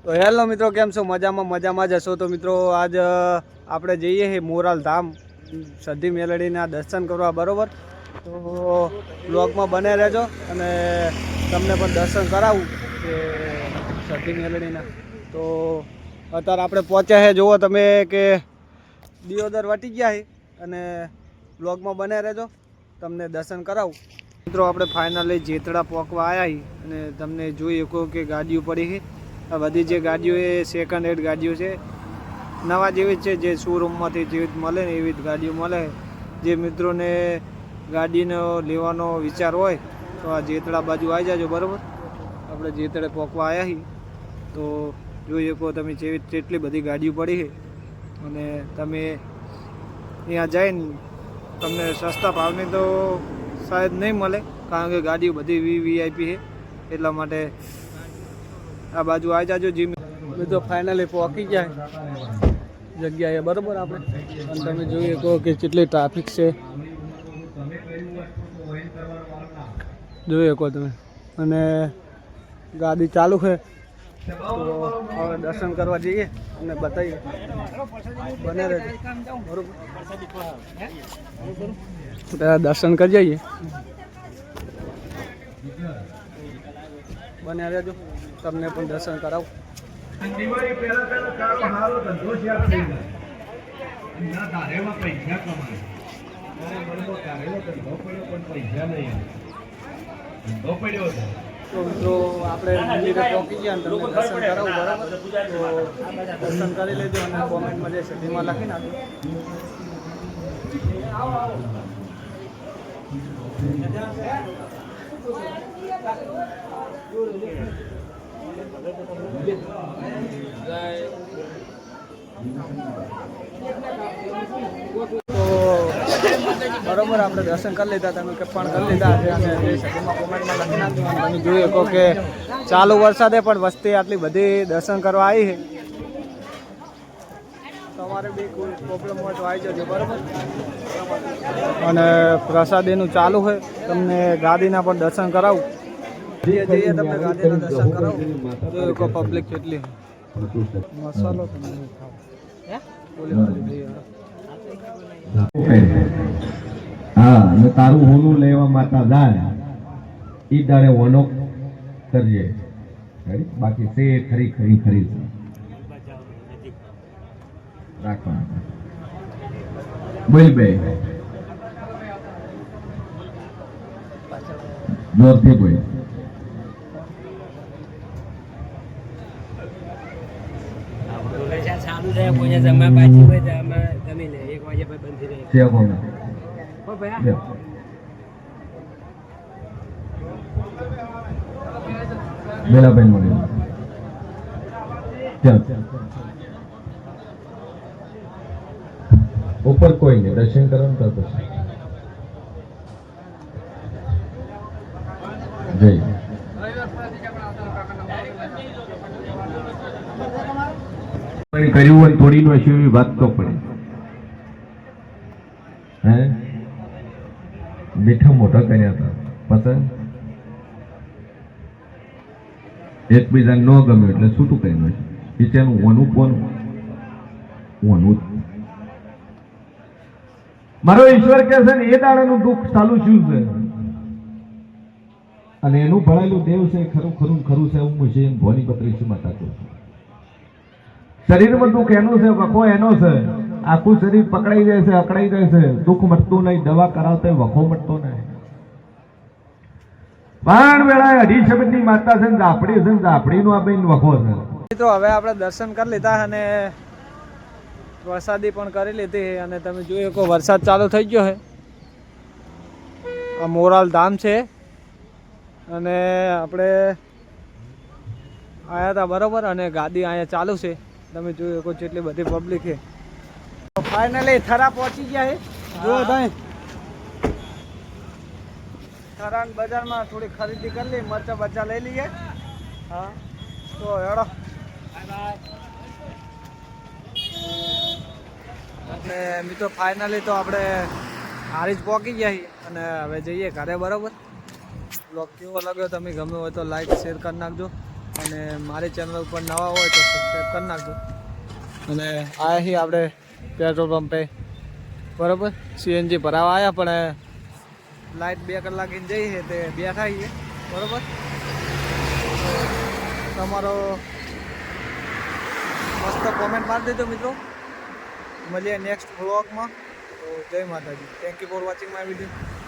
તો હેલો મિત્રો, કેમ છો? મજામાં જશો તો મિત્રો આજ આપણે જઈએ છીએ મોરાલ ધામ સધી મેલડીના દર્શન કરવા, બરોબર? તો બ્લોગમાં બને રહેજો અને તમને પણ દર્શન કરાવું કે સધી મેલડીના. તો અત્યારે આપણે પહોંચ્યા છે, જુઓ તમે કે દિયોદર વટી ગયા છે અને બ્લોગમાં બને રહેજો, તમને દર્શન કરાવું. મિત્રો આપણે ફાઇનલી જેતડા પહોંચવા આવ્યા છીએ અને તમને જોઈ શકો કે ગાડીઓ પડી છે. આ બધી જે ગાડીઓ એ સેકન્ડ હેન્ડ ગાડીઓ છે, નવા જેવી જ છે, જે શોરૂમમાંથી જેવી મળે ને એવી જ ગાડીઓ મળે. જે મિત્રોને ગાડીનો લેવાનો વિચાર હોય તો આ જેતડા બાજુ આવી જાજો, બરાબર? આપણે જેતડે પહોંચવા આવ્યા છીએ તો જોઈ શકો તમે જેટલી બધી ગાડીઓ પડી છે અને તમે ત્યાં જઈને તમને સસ્તા ભાવની તો શાયદ નહીં મળે, કારણ કે ગાડીઓ બધી વીઆઈપી છે, એટલા માટે આ બાજુ આવી જાજો. જીમ તો ફાઇનલી પહોંચી જાય જગ્યાએ, બરાબર? આપણે અને તમે જોઈ શકો કે કેટલી ટ્રાફિક છે, જોઈ શકો તમે. અને ગાડી ચાલુ છે તો હવે દર્શન કરવા જઈએ અને બતાવીએ, બને રહેજો, બરાબર? દર્શન કરી જઈએ, બને રહેજો, તમને પણ દર્શન કરાવું. દિવાળી પહેલા કાળો હારો ધંધો શેર થઈ જાય ના ધારેમાં પૈસા કમાય અરે બરોબર કારેલો ધંધો પડ્યો પણ પૈસા નહીં ધંધો પડ્યો હતો. તો મિત્રો આપણે મંદિરે પહોંચી ગયા અને તમને દર્શન કરાવું, બરાબર? તો દર્શન કરી લેજો અને કોમેન્ટમાં જે સધીમાં લખી નાખજો. તો બરાબર, આપણે દર્શન કરી લીધા, તમે કે પણ કરી લીધા છે અને જે સધીમાં કોમેન્ટમાં લખી નાખજો. તમે જોઈ શકો કે ચાલુ વરસાદે પણ વસ્તી આટલી બધી દર્શન કરવા આવી છે. તમારે બી કોઈ પ્રોબ્લેમ હોય તો આવી જજો, બરાબર? અને પ્રસાદીનું ચાલુ છે, તમને ગાદીના પણ દર્શન કરાવું. જઈએ તમને ગાદીના દર્શન કરાવું. જોઈ શકો પબ્લિક કેટલી મસાલો તમને ખાવ હા, ને તારું હોનું લેવા માતા જાય ઈ દાડે હોનો કરજે, બાકી સે ખરી ખરી ખરી રાખવા. બોલ બે જોરથી બોલ. ચાલુ રહે, કોઈ જમા પાછી હોય તો અમે જમીને 1 વાગે બંધ થઈ રહે છે કોણ બેલાબેન મળી ચાલ ઉપર કોઈ નહીં, દર્શન કરવાનું તો પછી જય કર્યું હોય થોડી નો એવી વાત તો પડે. હે મીઠા મોટા કર્યા હતા, પસંદ એકબીજાને ન ગમ્યું એટલે છૂટું કરી નાખ્યું. બીજાનું ઓનું કોનું ઓનું. મારો ઈશ્વર કહે છે ને એ દાડાનું દુઃખ ચાલુ શું છે અને એનું ભળેલું દેવ છે, ખરું ખરું ખરું છે એવું છે. ભોની બત્રીસી માતા કહું છું, શરીરમાં દુઃખ એનું છે, વખો એનો છે, આખું શરીર પકડાઈ જાય છે, અકડાઈ જાય છે, દુઃખ મટતું નહીં, દવા કરાવતા વખો મટતો નહીં. પણ વેળા 2.5 ની માતા છે, ઝાપડી છે, ઝાપડીનો આ બેન વખો છે. મિત્રો હવે આપણે દર્શન કરી લીધા અને વરસાદી પણ કરી લીધી અને તમે જોઈ શકો વરસાદ ચાલુ થઈ ગયો છે. આ મોરાલ ધામ છે અને આપણે આવ્યા હતા, બરાબર? અને ગાડી અહીંયા ચાલુ છે, તમે જોઈ શકો જેટલી બધી પબ્લિક છે. ફાઇનલી થરા પહોંચી ગયા છે, જુઓ તમે. થરાન બજારમાં થોડી ખરીદી કરી લઈએ, મરચા બચ્ચા લઈ લઈએ. હા, તો હેડો. એટલે મિત્રો ફાઇનલી તો આપણે હારીજ પહોંચી ગયા છીએ અને હવે જઈએ ઘરે, બરાબર? બ્લોગ કેવો લાગ્યો તમે ગમે હોય તો લાઈક શેર કરી નાખજો અને મારી ચેનલ ઉપર નવા હોય તો સબસ્ક્રાઈબ કરી નાખજો. અને અહીં આપણે પેટ્રોલ પંપે બરાબર સીએનજી ભરાવા આવ્યા, પણ લાઇટ 2 કલાકની જઈ છે તે બેઠા છીએ બરાબર. તમારો મસ્ત કોમેન્ટ મારી દેજો મિત્રો. મળીએ નેક્સ્ટ વ્લોગમાં. તો જય માતાજી. Thank you for watching my video.